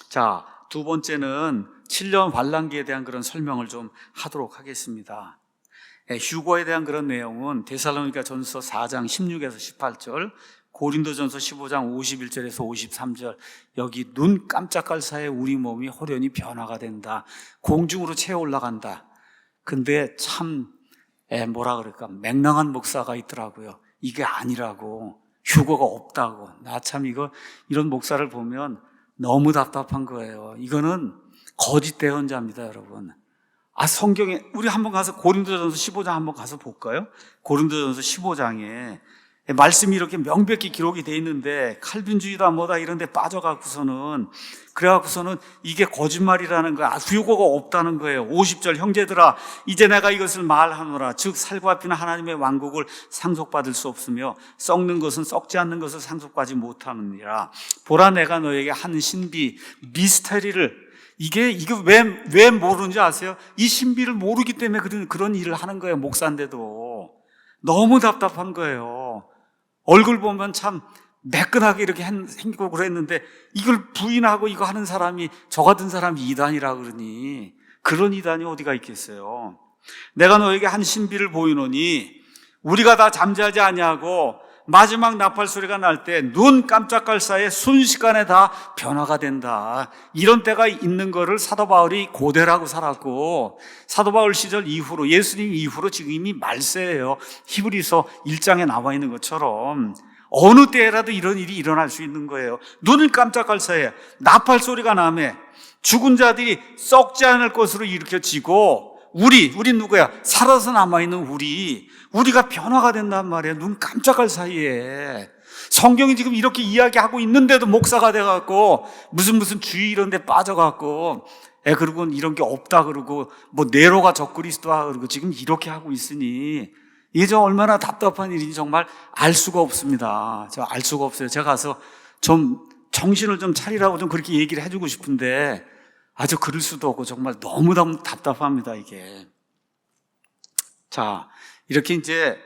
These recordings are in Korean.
자, 두 번째는 7년 환란기에 대한 그런 설명을 좀 하도록 하겠습니다. 휴거에 대한 그런 내용은 데살로니가 전서 4장 16에서 18절, 고린도전서 15장 51절에서 53절, 여기 눈 깜짝할 사이에 우리 몸이 호련히 변화가 된다, 공중으로 채워 올라간다. 근데 참 뭐라 그럴까, 맹랑한 목사가 있더라고요. 이게 아니라고, 휴거가 없다고. 나 참 이런 목사를 보면 너무 답답한 거예요. 이거는 거짓 대언자입니다, 여러분. 성경에 우리 한번 가서 고린도전서 15장 한번 가서 볼까요? 고린도전서 15장에 말씀이 이렇게 명백히 기록이 돼 있는데 칼빈주의다 뭐다 이런 데 빠져갖고서는 이게 거짓말이라는 거야. 휴거가 없다는 거예요. 50절, 형제들아 이제 내가 이것을 말하노라. 즉 살과 피는 하나님의 왕국을 상속받을 수 없으며 썩는 것은 썩지 않는 것을 상속받지 못하느니라. 보라 내가 너에게 한 신비 미스터리를, 이게 왜 모르는지 아세요? 이 신비를 모르기 때문에 그런 일을 하는 거예요. 목사인데도 너무 답답한 거예요. 얼굴 보면 참 매끈하게 이렇게 생기고 그랬는데 이걸 부인하고 이거 하는 사람이, 저 같은 사람이 이단이라 그러니, 그런 이단이 어디가 있겠어요. 내가 너에게 한 신비를 보이노니 우리가 다 잠자지 아니하고 마지막 나팔 소리가 날 때 눈 깜짝할 사이에 순식간에 다 변화가 된다. 이런 때가 있는 거를 사도 바울이 고대라고 살았고, 사도 바울 시절 이후로, 예수님 이후로 지금 이미 말세예요. 히브리서 1장에 나와 있는 것처럼 어느 때라도 이런 일이 일어날 수 있는 거예요. 눈을 깜짝할 사이에 나팔 소리가 나며 죽은 자들이 썩지 않을 것으로 일으켜지고, 우리 누구야? 살아서 남아있는 우리가 변화가 된단 말이에요. 눈 깜짝할 사이에. 성경이 지금 이렇게 이야기하고 있는데도 목사가 돼갖고 무슨 주의 이런 데 빠져갖고 그리고 이런 게 없다 그러고 뭐 네로가 적그리스도다 그러고 지금 이렇게 하고 있으니 이게 좀 얼마나 답답한 일인지 정말 알 수가 없습니다. 제가 알 수가 없어요. 제가 가서 좀 정신을 좀 차리라고 좀 그렇게 얘기를 해주고 싶은데 아주 그럴 수도 없고 정말 너무 답답합니다, 이게. 자, 이렇게 이제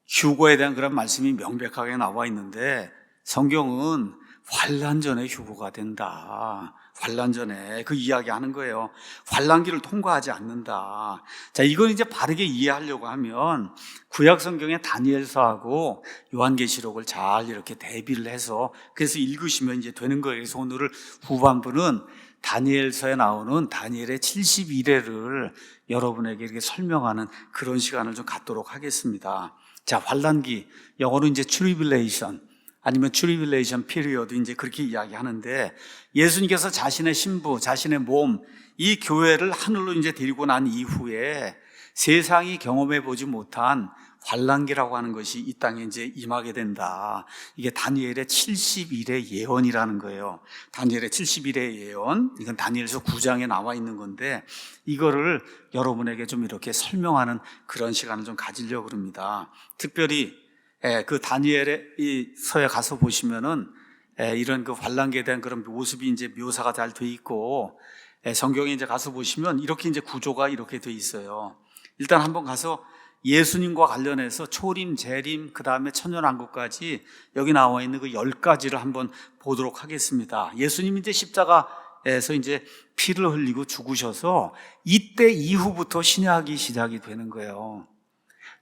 휴거에 대한 그런 말씀이 명백하게 나와 있는데 성경은 환란 전에 휴거가 된다. 환란 전에 그 이야기하는 거예요. 환란기를 통과하지 않는다. 자, 이건 이제 바르게 이해하려고 하면 구약 성경의 다니엘서하고 요한계시록을 잘 이렇게 대비를 해서 그래서 읽으시면 이제 되는 거예요. 그래서 오늘 후반부는 다니엘서에 나오는 다니엘의 71회를 여러분에게 이렇게 설명하는 그런 시간을 좀 갖도록 하겠습니다. 자, 환란기, 영어로 이제 트리빌레이션 아니면 트리빌레이션 피리어드 이제 그렇게 이야기하는데, 예수님께서 자신의 신부, 자신의 몸, 이 교회를 하늘로 이제 데리고 난 이후에 세상이 경험해 보지 못한 환란기라고 하는 것이 이 땅에 이제 임하게 된다. 이게 다니엘의 70일의 예언이라는 거예요. 다니엘의 70일의 예언, 이건 다니엘서 9장에 나와 있는 건데 이거를 여러분에게 좀 이렇게 설명하는 그런 시간을 좀 가지려고 합니다. 특별히 그 다니엘의 이 서에 가서 보시면은 이런 그 환란기에 대한 그런 모습이 이제 묘사가 잘 돼 있고, 성경에 이제 가서 보시면 이렇게 이제 구조가 이렇게 돼 있어요. 일단 한번 가서 예수님과 관련해서 초림, 재림, 그 다음에 천년왕국까지 여기 나와 있는 그 10가지를 한번 보도록 하겠습니다. 예수님이 이제 십자가에서 이제 피를 흘리고 죽으셔서 이때 이후부터 신약이 시작이 되는 거예요.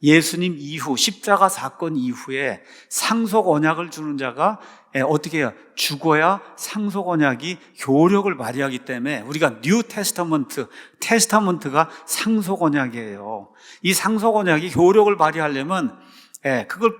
예수님 이후, 십자가 사건 이후에 상속 언약을 주는 자가 어떻게 해요? 죽어야 상속 언약이 효력을 발휘하기 때문에 우리가 뉴 테스타먼트가 상속 언약이에요. 이 상속 언약이 효력을 발휘하려면 그걸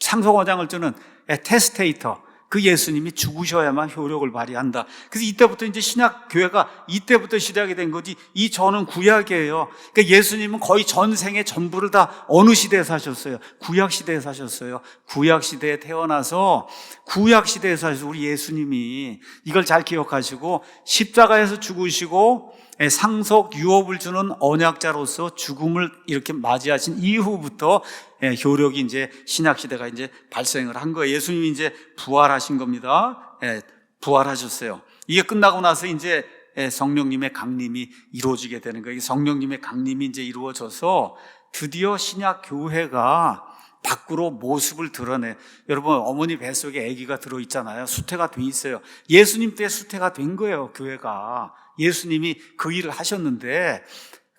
상속 언약을 주는 테스테이터, 그 예수님이 죽으셔야만 효력을 발휘한다. 그래서 이때부터 이제 신약 교회가 이때부터 시작이 된 거지, 이 전은 구약이에요. 그러니까 예수님은 거의 전생의 전부를 다 어느 시대에 사셨어요? 구약 시대에 사셨어요. 구약 시대에 태어나서 구약 시대에 사셔서 우리 예수님이 이걸 잘 기억하시고 십자가에서 죽으시고 상속 유업을 주는 언약자로서 죽음을 이렇게 맞이하신 이후부터 효력이 이제 신약 시대가 이제 발생을 한 거예요. 예수님이 이제 부활하신 겁니다. 부활하셨어요. 이게 끝나고 나서 이제 성령님의 강림이 이루어지게 되는 거예요. 성령님의 강림이 이제 이루어져서 드디어 신약 교회가 밖으로 모습을 드러내. 여러분, 어머니 뱃속에 아기가 들어있잖아요. 수태가 돼 있어요. 예수님 때 수태가 된 거예요, 교회가. 예수님이 그 일을 하셨는데,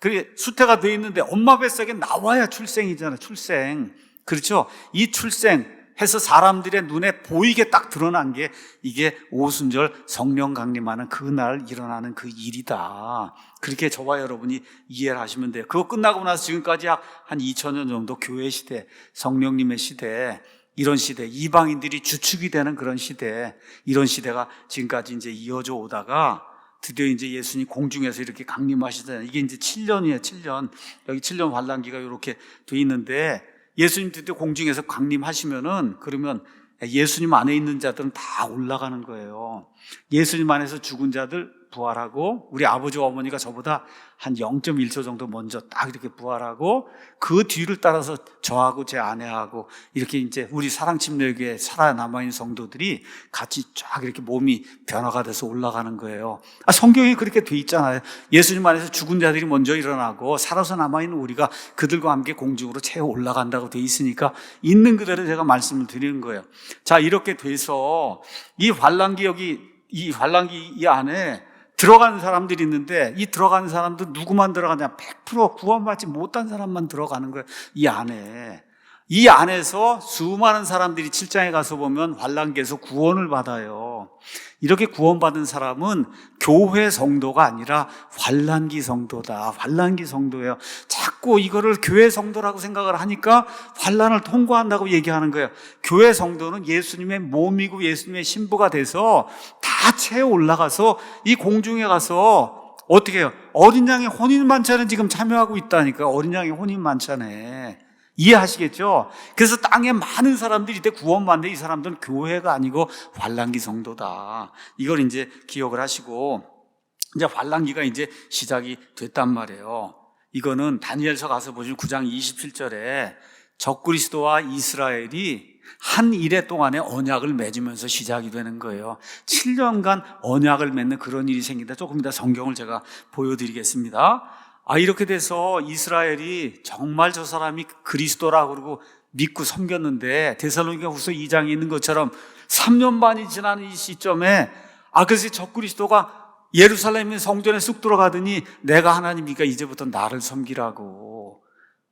그게 수태가 돼 있는데 엄마 뱃속에 나와야 출생이잖아요. 출생. 그렇죠? 이 출생해서 사람들의 눈에 보이게 딱 드러난 게 이게 오순절 성령 강림하는 그날 일어나는 그 일이다. 그렇게 저와 여러분이 이해를 하시면 돼요. 그거 끝나고 나서 지금까지 약 한 2000년 정도 교회 시대, 성령님의 시대, 이런 시대, 이방인들이 주축이 되는 그런 시대, 이런 시대가 지금까지 이제 이어져 오다가 드디어 이제 예수님 공중에서 이렇게 강림하시잖아요. 이게 이제 7년이에요, 7년. 여기 7년 환란기가 이렇게 돼 있는데, 예수님 드디어 공중에서 강림하시면은, 그러면 예수님 안에 있는 자들은 다 올라가는 거예요. 예수님 안에서 죽은 자들 부활하고, 우리 아버지와 어머니가 저보다 한 0.1초 정도 먼저 딱 이렇게 부활하고, 그 뒤를 따라서 저하고 제 아내하고 이렇게 이제 우리 사랑침례교회 살아남아있는 성도들이 같이 쫙 이렇게 몸이 변화가 돼서 올라가는 거예요. 성경이 그렇게 돼 있잖아요. 예수님 안에서 죽은 자들이 먼저 일어나고 살아서 남아있는 우리가 그들과 함께 공중으로 채워 올라간다고 돼 있으니까 있는 그대로 제가 말씀을 드리는 거예요. 자, 이렇게 돼서 이 환란기 이 안에 들어가는 사람들이 있는데, 이 들어가는 사람들 누구만 들어가냐? 100% 구원받지 못한 사람만 들어가는 거예요. 이 안에. 이 안에서 수많은 사람들이 7장에 가서 보면 환란기에서 구원을 받아요. 이렇게 구원받은 사람은 교회 성도가 아니라 환란기 성도다. 환란기 성도예요. 자꾸 이거를 교회 성도라고 생각을 하니까 환란을 통과한다고 얘기하는 거예요. 교회 성도는 예수님의 몸이고 예수님의 신부가 돼서 다 채워 올라가서 이 공중에 가서 어떻게 해요? 어린 양의 혼인 만찬에 지금 참여하고 있다니까. 어린 양의 혼인 만찬에. 이해하시겠죠? 그래서 땅에 많은 사람들이 이때 구원받는데, 이 사람들은 교회가 아니고 환란기 성도다. 이걸 이제 기억을 하시고, 이제 환란기가 이제 시작이 됐단 말이에요. 이거는 다니엘서 가서 보시면 9장 27절에 적그리스도와 이스라엘이 한 일해 동안에 언약을 맺으면서 시작이 되는 거예요. 7년간 언약을 맺는 그런 일이 생긴다. 조금 이따 성경을 제가 보여드리겠습니다. 이렇게 돼서 이스라엘이 정말 저 사람이 그리스도라고 그러고 믿고 섬겼는데, 데살로니가후서 2장에 있는 것처럼 3년 반이 지나는 이 시점에 그래서 적그리스도가 예루살렘의 성전에 쑥 들어가더니 내가 하나님이니까 이제부터 나를 섬기라고,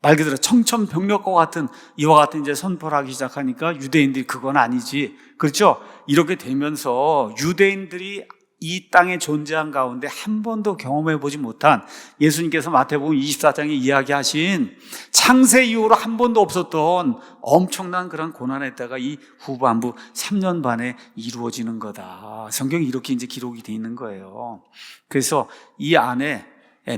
말 그대로 청천벽력과 같은 이와 같은 이제 선포를 하기 시작하니까 유대인들이 그건 아니지, 그렇죠? 이렇게 되면서 유대인들이 이 땅에 존재한 가운데 한 번도 경험해 보지 못한, 예수님께서 마태복음 24장에 이야기하신 창세 이후로 한 번도 없었던 엄청난 그런 고난의 때가 이 후반부 3년 반에 이루어지는 거다. 성경이 이렇게 이제 기록이 되어 있는 거예요. 그래서 이 안에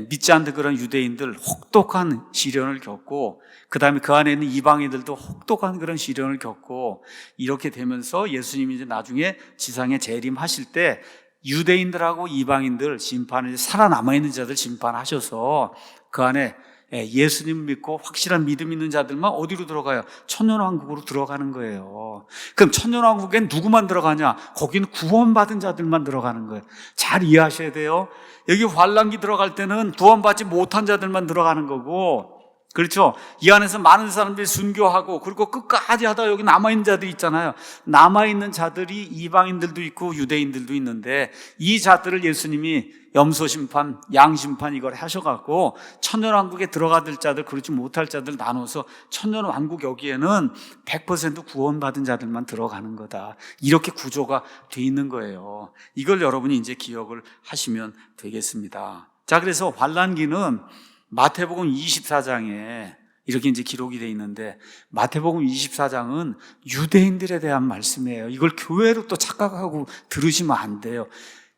믿지 않는 그런 유대인들 혹독한 시련을 겪고, 그 다음에 그 안에 있는 이방인들도 혹독한 그런 시련을 겪고, 이렇게 되면서 예수님이 이제 나중에 지상에 재림하실 때 유대인들하고 이방인들 심판을, 살아남아있는 자들 심판하셔서 그 안에 예수님 믿고 확실한 믿음 있는 자들만 어디로 들어가요? 천년왕국으로 들어가는 거예요. 그럼 천년왕국엔 누구만 들어가냐? 거기는 구원받은 자들만 들어가는 거예요. 잘 이해하셔야 돼요. 여기 환란기 들어갈 때는 구원받지 못한 자들만 들어가는 거고, 그렇죠? 이 안에서 많은 사람들이 순교하고, 그리고 끝까지 하다 여기 남아있는 자들이 있잖아요. 남아있는 자들이 이방인들도 있고 유대인들도 있는데, 이 자들을 예수님이 염소심판, 양심판 이걸 하셔갖고 천년왕국에 들어가들 자들, 그렇지 못할 자들 나눠서 천년왕국 여기에는 100% 구원받은 자들만 들어가는 거다. 이렇게 구조가 돼 있는 거예요. 이걸 여러분이 이제 기억을 하시면 되겠습니다. 자, 그래서 환란기는 마태복음 24장에 이렇게 이제 기록이 되어 있는데, 마태복음 24장은 유대인들에 대한 말씀이에요. 이걸 교회로 또 착각하고 들으시면 안 돼요.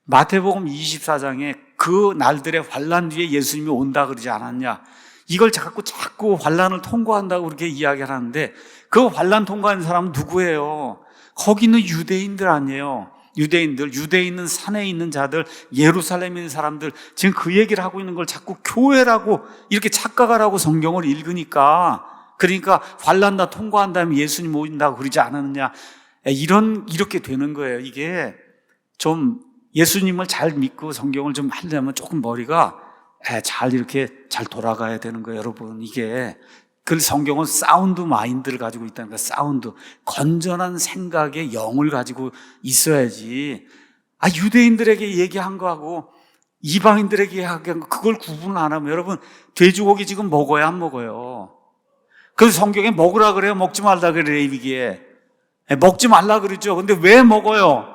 마태복음 24장에 그 날들의 환란 뒤에 예수님이 온다 그러지 않았냐? 이걸 자꾸 환란을 통과한다고 그렇게 이야기를 하는데, 그 환란 통과하는 사람은 누구예요? 거기는 유대인들 아니에요. 유대에 있는 산에 있는 자들, 예루살렘에 있는 사람들, 지금 그 얘기를 하고 있는 걸 자꾸 교회라고 이렇게 착각을 하고 성경을 읽으니까, 그러니까 환란 다 통과한 다음에 예수님 오신다고 그러지 않았느냐, 이렇게 되는 거예요. 이게 좀 예수님을 잘 믿고 성경을 좀 하려면 조금 머리가 잘 이렇게 잘 돌아가야 되는 거예요, 여러분. 이게 그 성경은 사운드 마인드를 가지고 있다는 거야. 사운드, 건전한 생각의 영을 가지고 있어야지. 유대인들에게 얘기한 거하고 이방인들에게 얘기한 거, 그걸 구분을 안 하면 여러분, 돼지고기 지금 먹어야 안 먹어요? 그래서 성경에 먹으라 그래요? 먹지 말라 그래요? 이기에 먹지 말라 그러죠. 근데 왜 먹어요?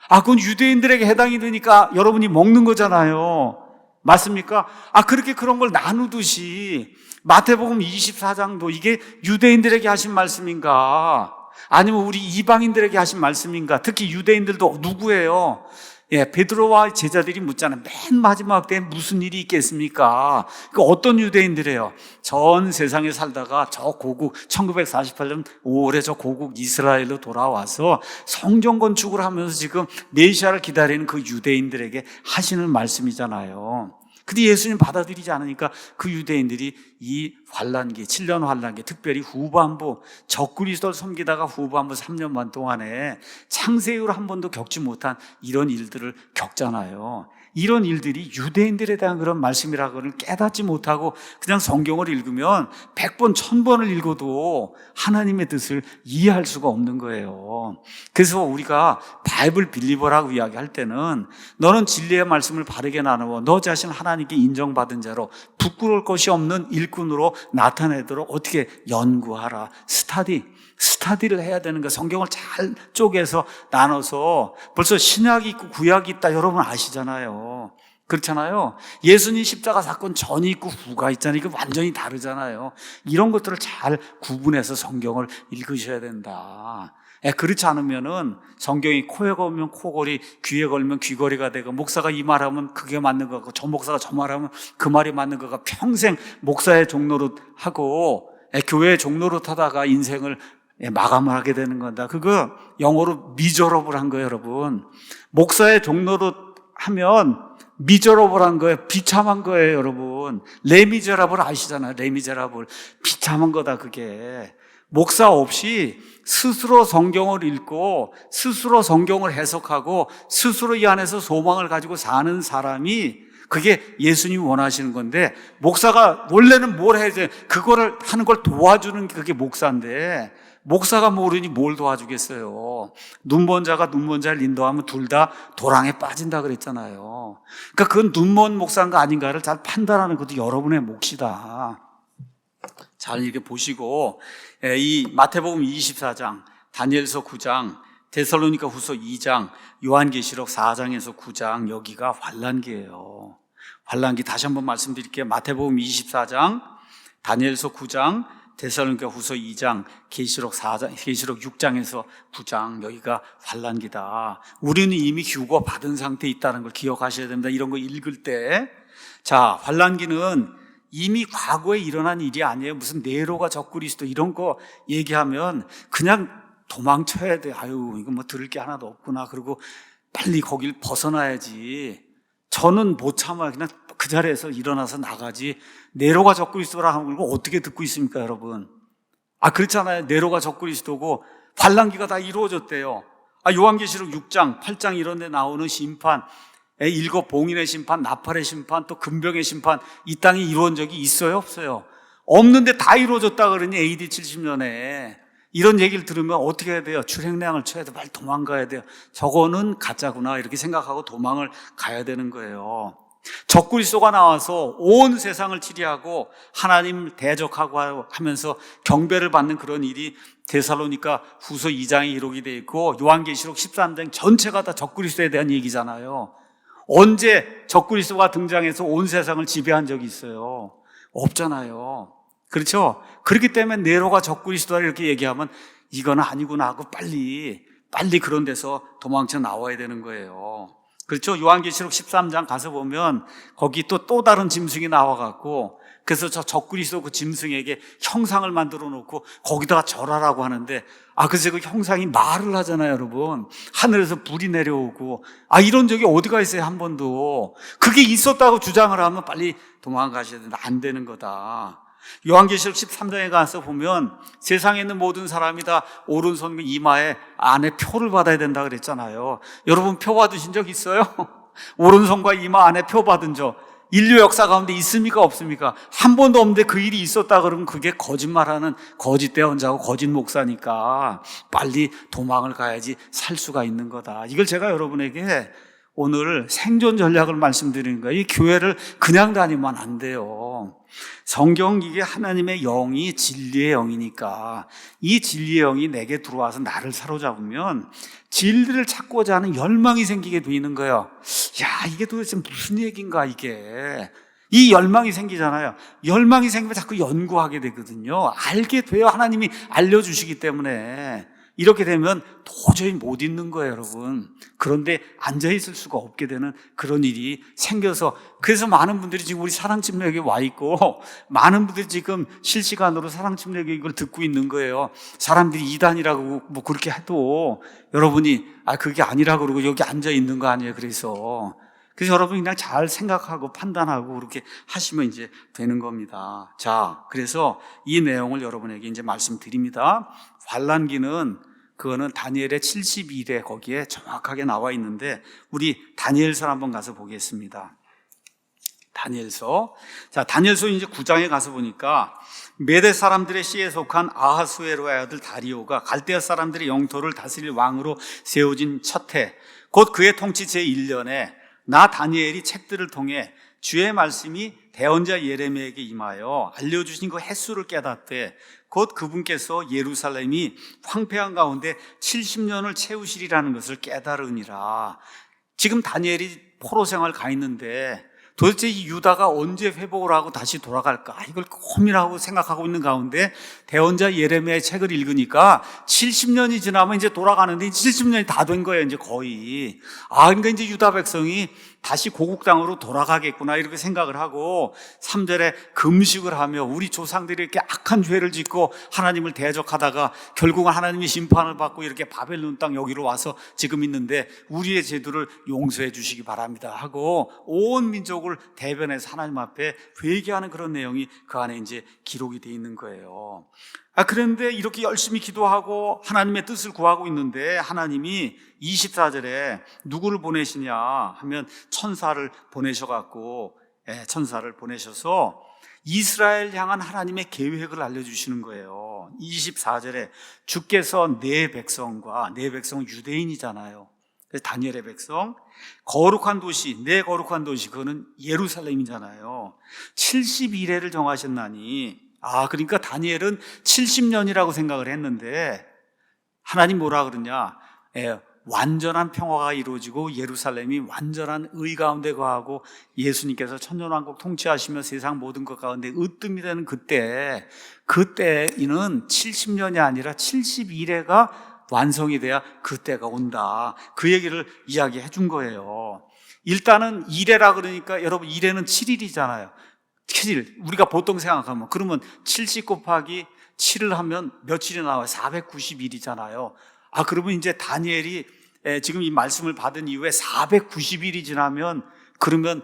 그건 유대인들에게 해당이 되니까 여러분이 먹는 거잖아요. 맞습니까? 그렇게 그런 걸 나누듯이 마태복음 24장도 이게 유대인들에게 하신 말씀인가? 아니면 우리 이방인들에게 하신 말씀인가? 특히 유대인들도 누구예요? 베드로와 제자들이 묻잖아요. 맨 마지막 때에 무슨 일이 있겠습니까? 어떤 유대인들이에요? 전 세상에 살다가 저 고국 1948년 5월에 저 고국 이스라엘로 돌아와서 성전 건축을 하면서 지금 메시아를 기다리는 그 유대인들에게 하시는 말씀이잖아요. 근데 예수님 받아들이지 않으니까 그 유대인들이 이 환란기, 7년 환란기, 특별히 후반부 적그리스도를 섬기다가 후반부 3년 반 동안에 창세 이후로 한 번도 겪지 못한 이런 일들을 겪잖아요. 이런 일들이 유대인들에 대한 그런 말씀이라고는 깨닫지 못하고 그냥 성경을 읽으면 100번, 1000번을 읽어도 하나님의 뜻을 이해할 수가 없는 거예요. 그래서 우리가 바이블 빌리버라고 이야기할 때는 너는 진리의 말씀을 바르게 나누어 너 자신 하나님께 인정받은 자로 부끄러울 것이 없는 일꾼으로 나타내도록 어떻게 연구하라. 스타디를 해야 되는 거. 성경을 잘 쪼개서 나눠서 벌써 신약이 있고 구약이 있다 여러분 아시잖아요. 그렇잖아요. 예수님 십자가 사건 전이 있고 후가 있잖아요. 이거 완전히 다르잖아요. 이런 것들을 잘 구분해서 성경을 읽으셔야 된다. 그렇지 않으면은 성경이 코에 걸면 코걸이, 귀에 걸면 귀걸이가 되고 목사가 이 말하면 그게 맞는 거 같고 저 목사가 저 말하면 그 말이 맞는 거가 평생 목사의 종로릇 하고 교회의 종로릇 하다가 인생을 마감을 하게 되는 건다. 그거 영어로 미저러블 한 거예요, 여러분. 목사의 종로릇 하면 미저러블 한 거예요. 비참한 거예요, 여러분. 레미제라블 아시잖아요. 레미제라블. 비참한 거다, 그게. 목사 없이 스스로 성경을 읽고 스스로 성경을 해석하고 스스로 이 안에서 소망을 가지고 사는 사람이 그게 예수님이 원하시는 건데 목사가 원래는 뭘 해야 돼? 그거를 하는 걸 도와주는 게 그게 목사인데 목사가 모르니 뭘 도와주겠어요. 눈먼 자가 눈먼 자를 인도하면 둘 다 도랑에 빠진다 그랬잖아요. 그러니까 그건 눈먼 목사인가 아닌가를 잘 판단하는 것도 여러분의 몫이다. 잘 이렇게 보시고 이 마태복음 24장, 다니엘서 9장, 데살로니가 후서 2장, 요한계시록 4장에서 9장 여기가 환란기예요. 환란기 다시 한번 말씀드릴게요. 마태복음 24장, 다니엘서 9장, 데살로니가 후서 2장, 계시록 4장, 계시록 6장에서 9장 여기가 환란기다. 우리는 이미 휴거 받은 상태에 있다는 걸 기억하셔야 됩니다. 이런 거 읽을 때. 자, 환란기는 이미 과거에 일어난 일이 아니에요. 무슨 네로가 적그리스도 이런 거 얘기하면 그냥 도망쳐야 돼. 이거 뭐 들을 게 하나도 없구나. 그리고 빨리 거길 벗어나야지. 저는 못 참아요. 그냥 그 자리에서 일어나서 나가지. 네로가 적그리스도라 하는 걸 어떻게 듣고 있습니까, 여러분? 그렇잖아요. 네로가 적그리스도고 환란기가 다 이루어졌대요. 요한계시록 6장, 8장 이런 데 나오는 심판, 일곱 봉인의 심판, 나팔의 심판, 또 금병의 심판, 이 땅에 이루어진 적이 있어요, 없어요? 없는데 다 이루어졌다 그러니 AD 70년에 이런 얘기를 들으면 어떻게 해야 돼요? 출행량을 쳐야 돼. 빨리 도망가야 돼요. 저거는 가짜구나 이렇게 생각하고 도망을 가야 되는 거예요. 적그리스도가 나와서 온 세상을 치리하고 하나님 대적하고 하면서 경배를 받는 그런 일이 데살로니가 후서 2장에 기록이 되어 있고 요한계시록 13장 전체가 다 적그리스도에 대한 얘기잖아요. 언제 적그리스도가 등장해서 온 세상을 지배한 적이 있어요? 없잖아요. 그렇죠? 그렇기 때문에 네로가 적그리스도다 이렇게 얘기하면 이건 아니구나 하고 빨리 그런 데서 도망쳐 나와야 되는 거예요. 그렇죠? 요한계시록 13장 가서 보면 거기 또 다른 짐승이 나와갖고 그래서 저 적그리스도 그 짐승에게 형상을 만들어 놓고 거기다가 절하라고 하는데 그래서 그 형상이 말을 하잖아요, 여러분. 하늘에서 불이 내려오고 이런 적이 어디가 있어요, 한 번도. 그게 있었다고 주장을 하면 빨리 도망가셔야 된다. 안 되는 거다. 요한계시록 13장에 가서 보면 세상에 있는 모든 사람이 다 오른손 이마에 안에 표를 받아야 된다 그랬잖아요. 여러분 표 받으신 적 있어요? 오른손과 이마 안에 표 받은 적 인류 역사 가운데 있습니까 없습니까? 한 번도 없는데 그 일이 있었다 그러면 그게 거짓말하는 거짓 대언자고 거짓 목사니까 빨리 도망을 가야지 살 수가 있는 거다. 이걸 제가 여러분에게 오늘 생존 전략을 말씀드리는 거예요. 이 교회를 그냥 다니면 안 돼요. 성경 이게 하나님의 영이 진리의 영이니까 이 진리의 영이 내게 들어와서 나를 사로잡으면 진리를 찾고자 하는 열망이 생기게 되는 거예요. 야, 이게 도대체 무슨 얘기인가 이게. 이 열망이 생기잖아요. 열망이 생기면 자꾸 연구하게 되거든요. 알게 돼요. 하나님이 알려주시기 때문에. 이렇게 되면 도저히 못 있는 거예요, 여러분. 그런데 앉아있을 수가 없게 되는 그런 일이 생겨서, 그래서 많은 분들이 지금 우리 사랑침례교회에 와 있고 많은 분들이 지금 실시간으로 사랑침례교회 이걸 듣고 있는 거예요. 사람들이 이단이라고 뭐 그렇게 해도 여러분이 그게 아니라고 그러고 여기 앉아있는 거 아니에요. 그래서 여러분이 그냥 잘 생각하고 판단하고 그렇게 하시면 이제 되는 겁니다. 자, 그래서 이 내용을 여러분에게 이제 말씀드립니다. 환란기는 그거는 다니엘의 72대 거기에 정확하게 나와 있는데 우리 다니엘서 한번 가서 보겠습니다. 다니엘서. 자, 다니엘서 이제 9장에 가서 보니까 메대 사람들의 씨에 속한 아하수에로의 아들 다리오가 갈대아 사람들의 영토를 다스릴 왕으로 세워진 첫 해, 곧 그의 통치 제1년에 나 다니엘이 책들을 통해 주의 말씀이 대언자 예레미야에게 임하여 알려주신 그 횟수를 깨닫되 곧 그분께서 예루살렘이 황폐한 가운데 70년을 채우시리라는 것을 깨달으니라. 지금 다니엘이 포로 생활 가 있는데 도대체 이 유다가 언제 회복을 하고 다시 돌아갈까? 이걸 고민하고 생각하고 있는 가운데 대언자 예레미야의 책을 읽으니까 70년이 지나면 이제 돌아가는데 70년이 다 된 거예요, 이제 거의. 그러니까 이제 유다 백성이 다시 고국 땅으로 돌아가겠구나 이렇게 생각을 하고 3절에 금식을 하며 우리 조상들이 이렇게 악한 죄를 짓고 하나님을 대적하다가 결국은 하나님이 심판을 받고 이렇게 바벨론 땅 여기로 와서 지금 있는데 우리의 죄들을 용서해 주시기 바랍니다 하고 온 민족을 대변해서 하나님 앞에 회개하는 그런 내용이 그 안에 이제 기록이 되어 있는 거예요. 그런데 이렇게 열심히 기도하고 하나님의 뜻을 구하고 있는데 하나님이 24절에 누구를 보내시냐 하면 천사를 보내셔갖고 천사를 보내셔서 이스라엘 향한 하나님의 계획을 알려주시는 거예요. 24절에 주께서 내 백성과 내 백성은 유대인이잖아요. 그래서 다니엘의 백성 거룩한 도시, 내 거룩한 도시 그거는 예루살렘이잖아요. 70일회를 정하셨나니 그러니까 다니엘은 70년이라고 생각을 했는데 하나님 뭐라 그러냐? 완전한 평화가 이루어지고 예루살렘이 완전한 의 가운데 거하고 예수님께서 천년왕국 통치하시며 세상 모든 것 가운데 으뜸이 되는 그때에는 70년이 아니라 71회가 완성이 돼야 그때가 온다. 그 얘기를 이야기해 준 거예요. 일단은 1회라 그러니까 여러분 1회는 7일이잖아요. 7일. 우리가 보통 생각하면 그러면 70 곱하기 7을 하면 며칠이 나와요? 490일이잖아요. 그러면 이제 다니엘이 지금 이 말씀을 받은 이후에 490일이 지나면 그러면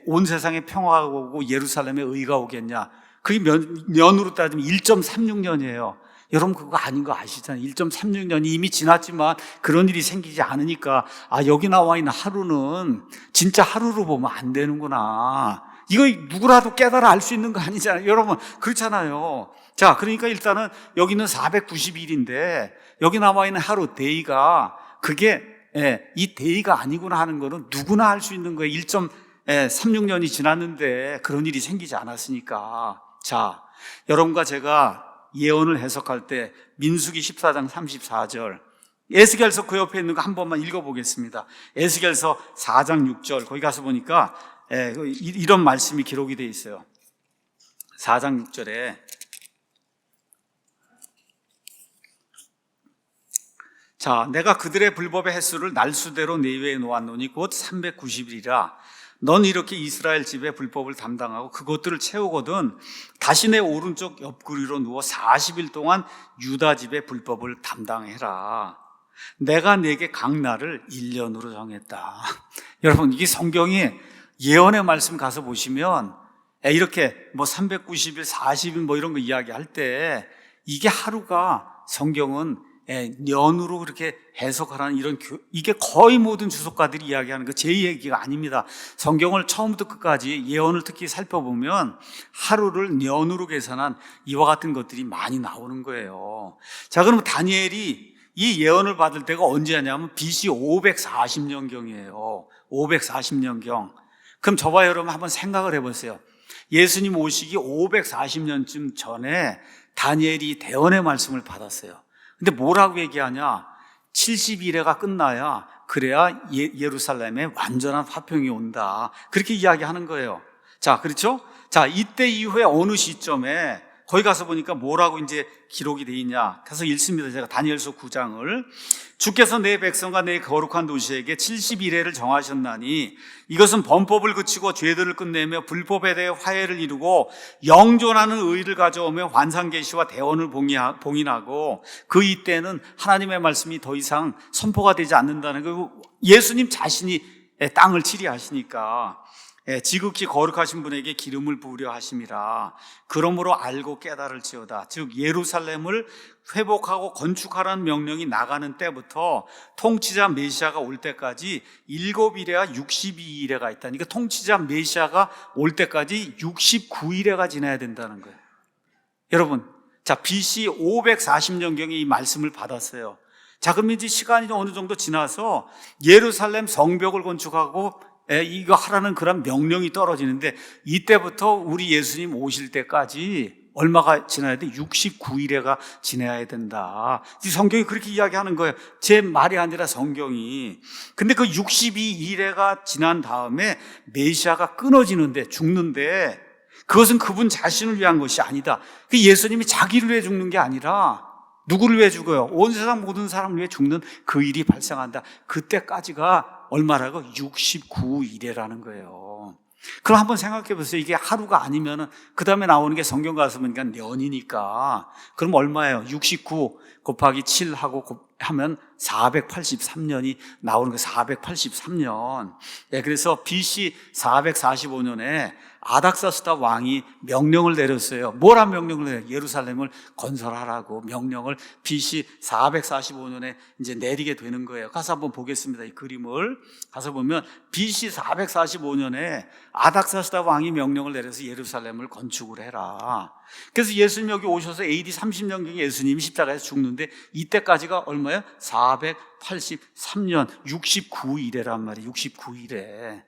온 세상에 평화가 오고 예루살렘에 의가 오겠냐? 그게 년으로 따지면 1.36년이에요. 여러분 그거 아닌 거 아시잖아요. 1.36년이 이미 지났지만 그런 일이 생기지 않으니까 여기 나와 있는 하루는 진짜 하루로 보면 안 되는구나. 이거 누구라도 깨달아 알 수 있는 거 아니잖아요. 여러분 그렇잖아요. 자, 그러니까 일단은 여기는 490일인데 여기 나와 있는 하루 데이가 그게 이 데이가 아니구나 하는 거는 누구나 알 수 있는 거예요. 1.36년이 지났는데 그런 일이 생기지 않았으니까. 자, 여러분과 제가 예언을 해석할 때 민수기 14장 34절 에스겔서 그 옆에 있는 거 한 번만 읽어보겠습니다. 에스겔서 4장 6절 거기 가서 보니까 이런 말씀이 기록이 되어 있어요. 4장 6절에 자, 내가 그들의 불법의 횟수를 날수대로 내 위에 놓았노니 곧 390일이라 넌 이렇게 이스라엘 집의 불법을 담당하고 그것들을 채우거든 다시 내 오른쪽 옆구리로 누워 40일 동안 유다 집의 불법을 담당해라. 내가 내게 각 날을 1년으로 정했다. 여러분 이게 성경이 예언의 말씀 가서 보시면 이렇게 390일, 40일 이런 거 이야기할 때 이게 하루가 성경은 년으로 그렇게 해석하라는 이게 거의 모든 주석가들이 이야기하는 거 제 얘기가 아닙니다. 성경을 처음부터 끝까지 예언을 특히 살펴보면 하루를 년으로 계산한 이와 같은 것들이 많이 나오는 거예요. 자, 그럼 다니엘이 이 예언을 받을 때가 언제냐면 BC 540년경이에요. 540년경. 그럼 저와 여러분 한번 생각을 해보세요. 예수님 오시기 540년쯤 전에 다니엘이 대언의 말씀을 받았어요. 근데 뭐라고 얘기하냐? 70일회가 끝나야 그래야 예루살렘에 완전한 화평이 온다. 그렇게 이야기하는 거예요. 자, 그렇죠? 자, 이때 이후에 어느 시점에 거기 가서 보니까 뭐라고 이제 기록이 돼 있냐? 가서 읽습니다. 제가 다니엘서 9장을. 주께서 내 백성과 내 거룩한 도시에게 70일회를 정하셨나니 이것은 범법을 그치고 죄들을 끝내며 불법에 대해 화해를 이루고 영존하는 의를 가져오며 환상계시와 대언을 봉인하고 그 이때는 하나님의 말씀이 더 이상 선포가 되지 않는다는 거. 예수님 자신이 땅을 치리하시니까 지극히 거룩하신 분에게 기름을 부으려 하심이라. 그러므로 알고 깨달을지어다. 즉 예루살렘을 회복하고 건축하라는 명령이 나가는 때부터 통치자 메시아가 올 때까지 7일에와 62일에가 있다. 그러니까 통치자 메시아가 올 때까지 69일에가 지나야 된다는 거예요. 여러분, 자, BC 540년경에 이 말씀을 받았어요. 자, 그럼 이제 시간이 어느 정도 지나서 예루살렘 성벽을 건축하고 이거 하라는 그런 명령이 떨어지는데 이때부터 우리 예수님 오실 때까지 얼마가 지나야 돼? 69일에가 지나야 된다. 성경이 그렇게 이야기하는 거예요. 제 말이 아니라 성경이. 근데 그 62일에가 지난 다음에 메시아가 끊어지는데, 죽는데 그것은 그분 자신을 위한 것이 아니다. 그 예수님이 자기를 위해 죽는 게 아니라 누구를 위해 죽어요? 온 세상 모든 사람을 위해 죽는 그 일이 발생한다. 그때까지가 얼마라고? 69일이라는 거예요. 그럼 한번 생각해 보세요. 이게 하루가 아니면은 그 다음에 나오는 게 성경 가서 보니까 년이니까. 그럼 얼마예요? 69 곱하기 7 하면 483년이 나오는 거예요. 483년. 그래서 BC 445년에 아닥사스다 왕이 명령을 내렸어요. 뭐란 명령을 내려요? 예루살렘을 건설하라고 명령을 BC 445년에 이제 내리게 되는 거예요. 가서 한번 보겠습니다. 이 그림을 가서 보면 BC 445년에 아닥사스다 왕이 명령을 내려서 예루살렘을 건축을 해라. 그래서 예수님 여기 오셔서 AD 30년경에 예수님이 십자가에서 죽는데 이때까지가 얼마예요? 483년 69일에란 말이에요. 69일에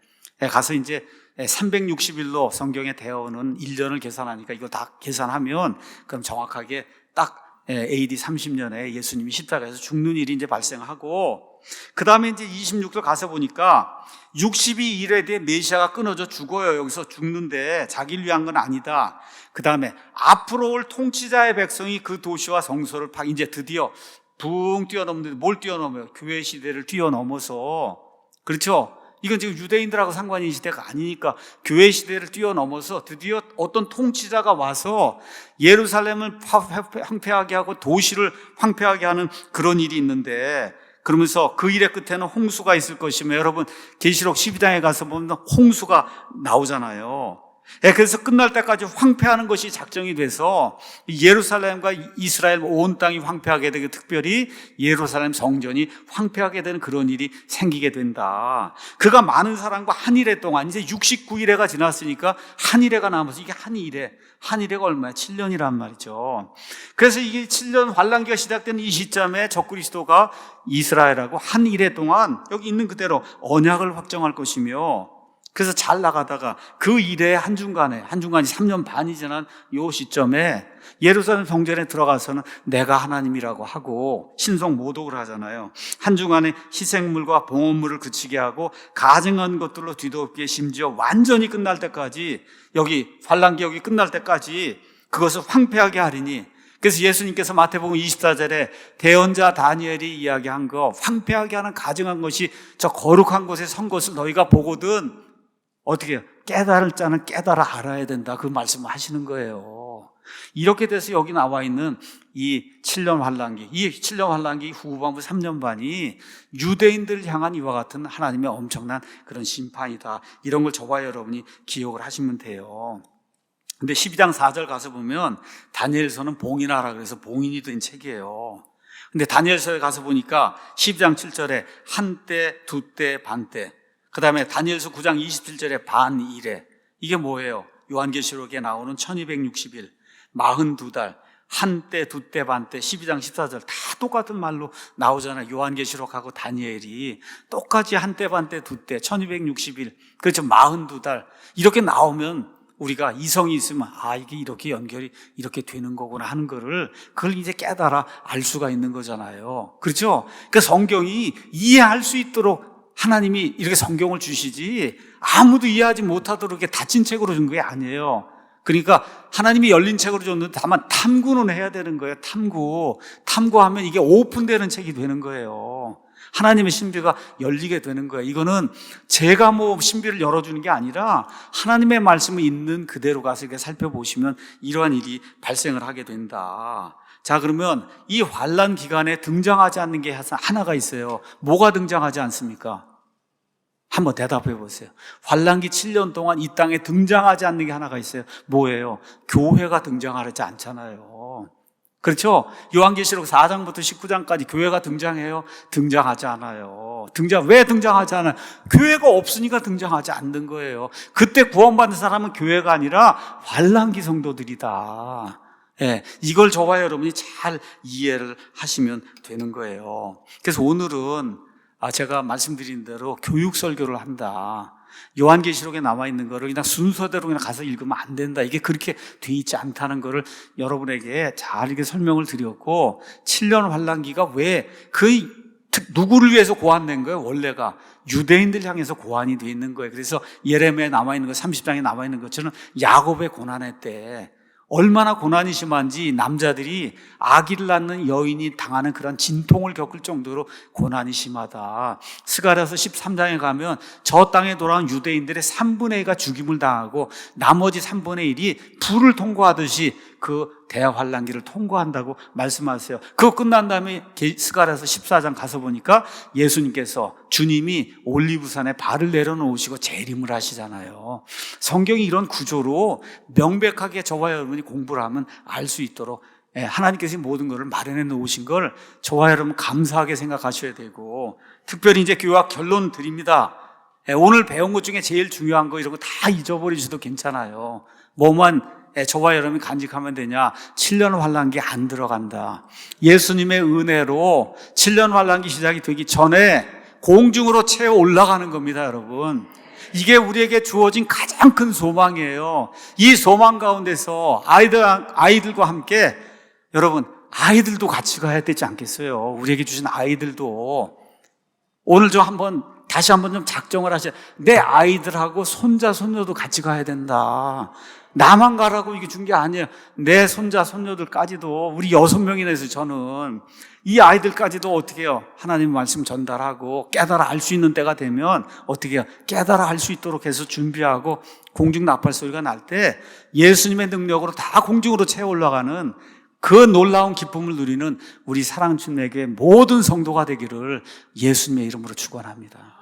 가서 이제 360일로 성경의 대언은 1년을 계산하니까 이거 다 계산하면 그럼 정확하게 딱 AD 30년에 예수님이 십자가에서 죽는 일이 이제 발생하고 그 다음에 이제 26절 가서 보니까 62일에 대해 메시아가 끊어져 죽어요. 여기서 죽는데 자기를 위한 건 아니다. 그 다음에 앞으로 올 통치자의 백성이 그 도시와 성소를 이제 드디어 붕 뛰어넘는데 뭘 뛰어넘어요? 교회 시대를 뛰어넘어서 그렇죠? 이건 지금 유대인들하고 상관이 이 시대가 아니니까 교회 시대를 뛰어넘어서 드디어 어떤 통치자가 와서 예루살렘을 황폐하게 하고 도시를 황폐하게 하는 그런 일이 있는데 그러면서 그 일의 끝에는 홍수가 있을 것이며 여러분 계시록 12장에 가서 보면 홍수가 나오잖아요. 그래서 끝날 때까지 황폐하는 것이 작정이 돼서 예루살렘과 이스라엘 온 땅이 황폐하게 되고 특별히 예루살렘 성전이 황폐하게 되는 그런 일이 생기게 된다. 그가 많은 사람과 한 일해 동안 이제 69일회가 지났으니까 한 일회가 남아서 이게 한 일회가 얼마야? 7년이란 말이죠. 그래서 이게 7년 환란기가 시작된 이 시점에 적그리스도가 이스라엘하고 한 일회 동안 여기 있는 그대로 언약을 확정할 것이며 그래서 잘 나가다가 그 일에 한중간이 3년 반이 지난 이 시점에 예루살렘 성전에 들어가서는 내가 하나님이라고 하고 신성 모독을 하잖아요. 한중간에 희생물과 봉헌물을 그치게 하고 가증한 것들로 뒤덮게 심지어 완전히 끝날 때까지 여기 환란기 여기 끝날 때까지 그것을 황폐하게 하리니 그래서 예수님께서 마태복음 24절에 대언자 다니엘이 이야기한 거 황폐하게 하는 가증한 것이 저 거룩한 곳에 선 것을 너희가 보거든 어떻게 해요? 깨달을 자는 깨달아 알아야 된다. 그 말씀을 하시는 거예요. 이렇게 돼서 여기 나와 있는 이 7년 환란기, 이 7년 환란기 후반부 3년 반이 유대인들을 향한 이와 같은 하나님의 엄청난 그런 심판이다. 이런 걸 저와 여러분이 기억을 하시면 돼요. 근데 12장 4절 가서 보면 다니엘서는 봉인하라 그래서 봉인이 된 책이에요. 근데 다니엘서에 가서 보니까 12장 7절에 한때, 두때, 반때, 그 다음에 다니엘서 9장 27절에 반일에, 이게 뭐예요? 요한계시록에 나오는 1260일, 42달, 한때, 두때, 반때, 12장 14절 다 똑같은 말로 나오잖아요. 요한계시록하고 다니엘이 똑같이 한때, 반때, 두때, 1260일, 그렇죠. 42달 이렇게 나오면 우리가 이성이 있으면 이게 이렇게 연결이 이렇게 되는 거구나 하는 거를 그걸 이제 깨달아 알 수가 있는 거잖아요. 그렇죠? 그러니까 성경이 이해할 수 있도록 하나님이 이렇게 성경을 주시지 아무도 이해하지 못하도록 이렇게 닫힌 책으로 준 게 아니에요. 그러니까 하나님이 열린 책으로 줬는데 다만 탐구는 해야 되는 거예요. 탐구하면 이게 오픈되는 책이 되는 거예요. 하나님의 신비가 열리게 되는 거예요. 이거는 제가 신비를 열어주는 게 아니라 하나님의 말씀을 있는 그대로 가서 이렇게 살펴보시면 이러한 일이 발생을 하게 된다. 자, 그러면 이 환난 기간에 등장하지 않는 게 하나가 있어요. 뭐가 등장하지 않습니까? 한번 대답해 보세요. 환난기 7년 동안 이 땅에 등장하지 않는 게 하나가 있어요. 뭐예요? 교회가 등장하지 않잖아요. 그렇죠? 요한계시록 4장부터 19장까지 교회가 등장해요? 등장하지 않아요. 왜 등장하지 않아요? 교회가 없으니까 등장하지 않는 거예요. 그때 구원받는 사람은 교회가 아니라 환난기 성도들이다. 예, 이걸 저와 여러분이 잘 이해를 하시면 되는 거예요. 그래서 오늘은 제가 말씀드린 대로 교육 설교를 한다. 요한계시록에 나와 있는 거를 그냥 순서대로 그냥 가서 읽으면 안 된다. 이게 그렇게 돼 있지 않다는 거를 여러분에게 잘 이렇게 설명을 드렸고, 7년 환난기가 왜 누구를 위해서 고안된 거예요? 원래가 유대인들 향해서 고안이 돼 있는 거예요. 그래서 예레미야에 남아 있는 거, 30장에 남아 있는 것처럼 야곱의 고난의 때 얼마나 고난이 심한지 남자들이 아기를 낳는 여인이 당하는 그런 진통을 겪을 정도로 고난이 심하다. 스가랴서 13장에 가면 저 땅에 돌아온 유대인들의 3분의 2가 죽임을 당하고 나머지 3분의 1이 불을 통과하듯이 그 대환란기를 통과한다고 말씀하세요. 그거 끝난 다음에 스가랴서 14장 가서 보니까 예수님께서 주님이 올리브산에 발을 내려놓으시고 재림을 하시잖아요. 성경이 이런 구조로 명백하게 저와 여러분이 공부를 하면 알 수 있도록 하나님께서 모든 것을 마련해 놓으신 걸 저와 여러분 감사하게 생각하셔야 되고, 특별히 이제 교학 결론 드립니다. 오늘 배운 것 중에 제일 중요한 거 이런 거 다 잊어버리셔도 괜찮아요. 뭐만 저와 여러분이 간직하면 되냐? 7년 환난기 안 들어간다. 예수님의 은혜로 7년 환난기 시작이 되기 전에 공중으로 채워 올라가는 겁니다, 여러분. 이게 우리에게 주어진 가장 큰 소망이에요. 이 소망 가운데서 아이들과 함께 여러분, 아이들도 같이 가야 되지 않겠어요? 우리에게 주신 아이들도 오늘 다시 한번 좀 작정을 하셔야, 내 아이들하고 손자, 손녀도 같이 가야 된다. 나만 가라고 이게 준 게 아니에요. 내 손자, 손녀들까지도, 우리 6명이나 해서 저는 이 아이들까지도 어떻게 해요? 하나님 말씀 전달하고 깨달아 알 수 있는 때가 되면 어떻게 해요? 깨달아 알 수 있도록 해서 준비하고 공중 나팔 소리가 날 때 예수님의 능력으로 다 공중으로 채워 올라가는 그 놀라운 기쁨을 누리는 우리 사랑주님에게 모든 성도가 되기를 예수님의 이름으로 축원합니다.